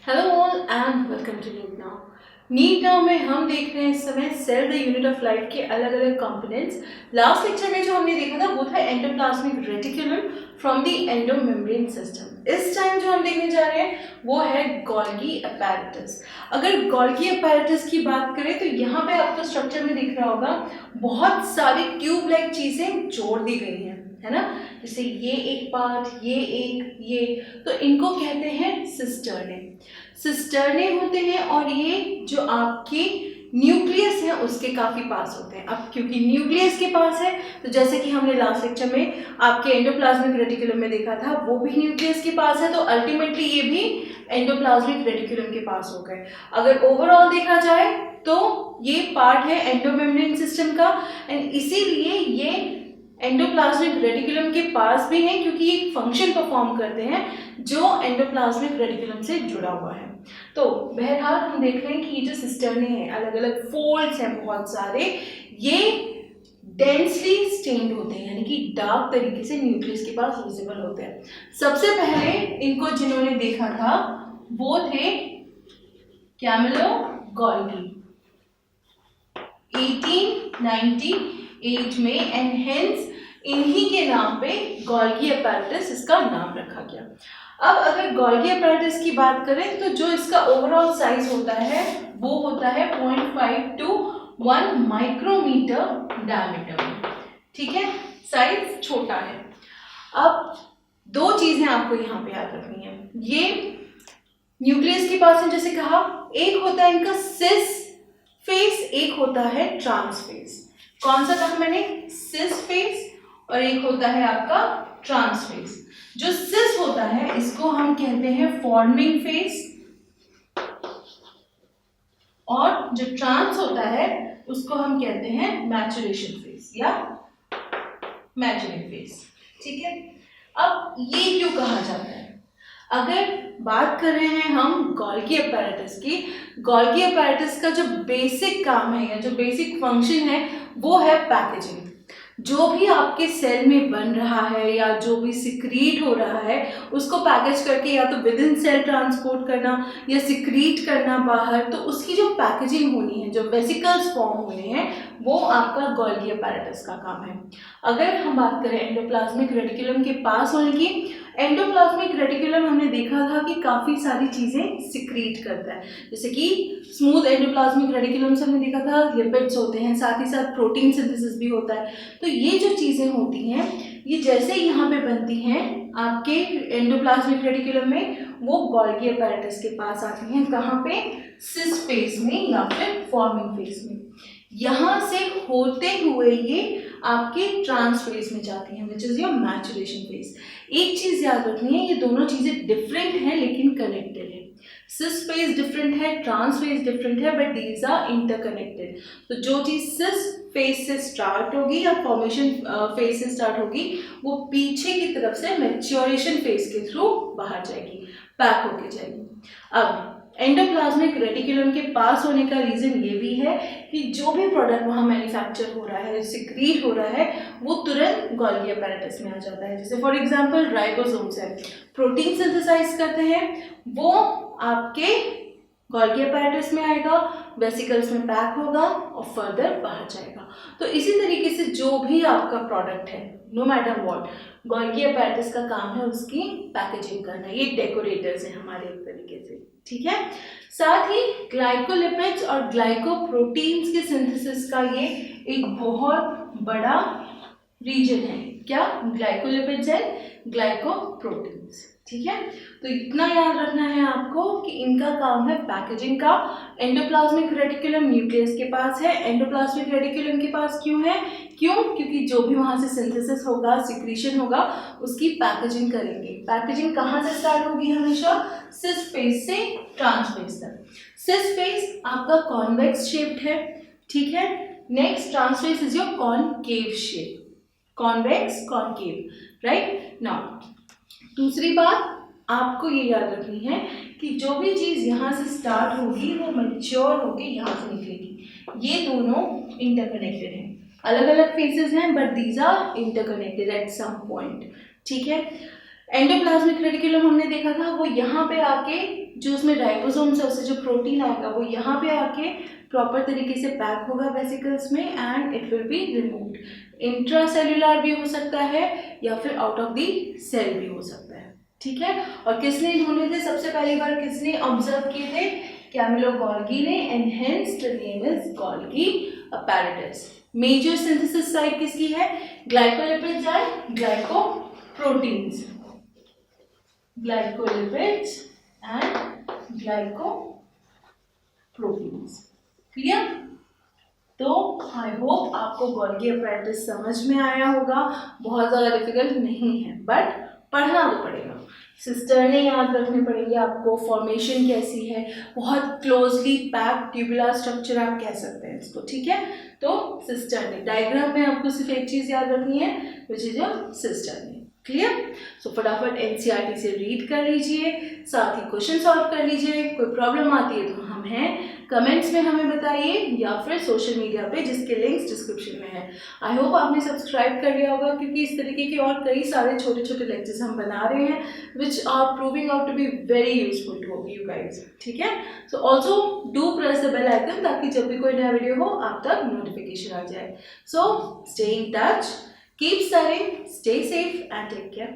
Hello all and welcome to NEET now. NEET now में हम देख रहे हैं इस समय cell the unit of life के अलग अलग कंपोनेंट्स। लास्ट लेक्चर में जो हमने देखा था वो था endoplasmic reticulum from the endomembrane system. इस टाइम जो हम देखने जा रहे हैं वो है गोल्गी अपैरेटस। अगर गोल्गी अपैरेटस की बात करें तो यहाँ पे आपको स्ट्रक्चर में दिख रहा होगा बहुत सारी ट्यूब लाइक चीजें जोड़ दी गई हैं, है ना। जैसे ये एक पार्ट, ये तो इनको कहते हैं सिस्टर्ने। सिस्टर्ने होते हैं और ये जो आपके न्यूक्लियस है उसके काफी पास होते हैं। अब क्योंकि न्यूक्लियस के पास है तो जैसे कि हमने लास्ट लेक्चर में आपके एंडोप्लाज्मिक रेटिकुलम में देखा था वो भी न्यूक्लियस के पास है, तो अल्टीमेटली ये भी एंडोप्लाज्मिक रेटिकुलम के पास हो गए। अगर ओवरऑल देखा जाए तो ये पार्ट है एंडोमेम्ब्रेन सिस्टम का एंड इसीलिए ये एंडोप्लाज्मिक रेटिकुलम के पास भी है क्योंकि ये फंक्शन परफॉर्म करते हैं जो एंडोप्लाज्मिक रेटिकुलम से जुड़ा हुआ है। तो बहरहाल हम देख रहे हैं कि ये जो सिस्टर्ने हैं अलग अलग फोल्ड्स हैं बहुत सारे, ये डेंसली स्टेन्ड होते हैं यानी कि डार्क तरीके से न्यूक्लियस के पास विजिबल होते हैं। सबसे पहले इनको जिन्होंने देखा था वो थे कैमिलो गोल्गी 1898 में एंड हेंस इन्हीं के नाम पे गोल्गी अपैरेटस इसका नाम रखा गया। अब अगर गोल्गी अपैरेटस की बात करें तो जो इसका ओवरऑल साइज होता है वो होता है 0.5 to 1 माइक्रोमीटर डायमीटर में, ठीक है, साइज छोटा है। अब दो चीजें आपको यहाँ पे याद रखनी है, ये न्यूक्लियस के पास है जैसे कहा, एक होता है इनका सिस फेस, एक होता है ट्रांस फेस। कौन सा कहा मैंने, सिस फेस, और एक होता है आपका ट्रांस फेस। जो सिस होता है इसको हम कहते हैं फॉर्मिंग फेस और जो ट्रांस होता है उसको हम कहते हैं मैचुरेशन फेस या मैचुरिंग फेस, ठीक है। अब ये क्यों कहा जाता है, अगर बात कर रहे हैं हम गोल्गी अपैरेटस की, गोल्गी अपैरेटस का जो बेसिक काम है या जो बेसिक फंक्शन है वो है पैकेजिंग। जो भी आपके सेल में बन रहा है या जो भी सिक्रीट हो रहा है उसको पैकेज करके या तो विद इन सेल ट्रांसपोर्ट करना या सिक्रीट करना बाहर, तो उसकी जो पैकेजिंग होनी है, जो वेसिकल्स फॉर्म होने हैं, वो आपका गोल्गी अपैरेटस का काम है। अगर हम बात करें एंडोप्लाज्मिक रेटिकुलम के पास होने की, एंडोप्लाज्मिक रेटिकुलम हमने देखा था कि काफ़ी सारी चीज़ें सिक्रीट करता है, जैसे कि स्मूथ एंडोप्लाज्मिक रेटिकुलम से हमने देखा था लिपिड्स होते हैं, साथ ही साथ प्रोटीन सिंथेसिस भी होता है। तो ये जो चीज़ें होती हैं ये जैसे यहाँ पे बनती हैं आपके एंडोप्लाज्मिक रेटिकुलम में, वो गोल्गी अपैरेटस के पास आती हैं, कहाँ पे, सिस फेस में या फिर फॉर्मिंग फेस में। यहाँ से होते हुए ये आपके ट्रांस फेस में जाती हैं विच इज योर मैचुरेशन फेस। एक चीज याद रखनी है, ये दोनों चीजें डिफरेंट हैं लेकिन कनेक्टेड है। सिस फेस डिफरेंट है, ट्रांस फेस डिफरेंट है, बट दीज आर इंटरकनेक्टेड। तो जो चीज सिस फेस से स्टार्ट होगी या फॉर्मेशन फेस से स्टार्ट होगी वो पीछे की तरफ से मैच्योरेशन फेस के थ्रू बाहर जाएगी, पैक होके जाएगी। अब एंडोप्लाज्मिक रेटिकुलम के पास होने का रीजन ये भी है कि जो भी प्रोडक्ट वहाँ मैन्युफैक्चर हो रहा है, सिक्रीट हो रहा है, वो तुरंत गोल्गी अपैरेटस में आ जाता है। जैसे फॉर एग्जांपल राइबोसोम्स है, प्रोटीन सिंथेसाइज करते हैं, वो आपके गोल्गी अपैरेटस में आएगा, वेसिकल्स में पैक होगा और फर्दर बाहर जाएगा। तो इसी तरीके से जो भी आपका प्रोडक्ट है, no matter what, Golgi apparatus का काम है उसकी पैकेजिंग करना। ये डेकोरेटर्स हैं हमारे एक तरीके से, ठीक है। साथ ही ग्लाइकोलिपिड्स और ग्लाइकोप्रोटीन्स के सिंथेसिस का ये एक बहुत बड़ा रीजन है, क्या, ग्लाइकोलिपिड्स एंड ग्लाइकोप्रोटीन्स, ठीक है। तो इतना याद रखना है आपको कि इनका काम है पैकेजिंग का। एंडोप्लाज्मिक रेटिकुलम न्यूक्लियस के पास है, एंडोप्लाज्मिक रेटिकुलम के पास क्यों है, क्योंकि जो भी वहाँ से सिंथेसिस होगा, सिक्रीशन होगा, उसकी पैकेजिंग करेंगे। पैकेजिंग कहाँ से स्टार्ट होगी, हमेशा सिस फेस से ट्रांस फेस तक। सिस फेस आपका कॉन्वेक्स शेप्ड है, ठीक है। Next trans face is your concave shape, convex concave, right. Now दूसरी बात आपको ये याद रखनी है कि जो भी चीज़ यहाँ से स्टार्ट होगी वो मैच्योर होके यहाँ से निकलेगी। ये दोनों इंटरकनेक्टेड हैं, अलग अलग फेसेस हैं but these are interconnected at some point, ठीक है। एंडोप्लाज्मिक रेटिकुलम हमने देखा था, वो यहाँ पे आके जो उसमें राइबोसोम्स है उससे जो प्रोटीन आएगा वो यहाँ पे आके प्रॉपर तरीके से पैक होगा वेसिकल्स में and it will be removed. Intracellular भी हो सकता है या फिर आउट ऑफ द सेल भी हो सकता है, ठीक है। और किसने ढूंढे थे सबसे पहली बार, किसने ऑब्जर्व किए थे, कैमिलो गोल्गी ने, and hence the name is Golgi apparatus. Major synthesis site किसकी है, glycolipids and glycoproteins, glycolipids and glycoproteins. Clear? तो आई होप आपको गोल्गी अपैरेटस समझ में आया होगा, बहुत ज़्यादा डिफिकल्ट नहीं है बट पढ़ना तो पड़ेगा। सिस्टर्नी याद रखने पड़ेंगे आपको, फॉर्मेशन कैसी है, बहुत क्लोजली पैक्ड ट्यूबुलर स्ट्रक्चर आप कह सकते हैं इसको, ठीक है। तो सिस्टर्नी डायग्राम में आपको सिर्फ एक चीज़ याद रखनी है विच इज योर सिस्टर्नी। क्लियर? सो फटाफट एनसीईआरटी से रीड कर लीजिए, साथ ही क्वेश्चन सॉल्व कर लीजिए। कोई प्रॉब्लम आती है तो हम हैं, कमेंट्स में हमें बताइए या फिर सोशल मीडिया पे जिसके लिंक्स डिस्क्रिप्शन में है। आई होप आपने सब्सक्राइब कर लिया होगा क्योंकि इस तरीके के और कई सारे छोटे छोटे लेक्चर्स हम बना रहे हैं which are proving out to be very useful to you guys, ठीक है। So also do press the bell icon ताकि जब भी कोई नया वीडियो हो आप तक नोटिफिकेशन आ जाए। So stay in touch, keep studying, stay safe and take care.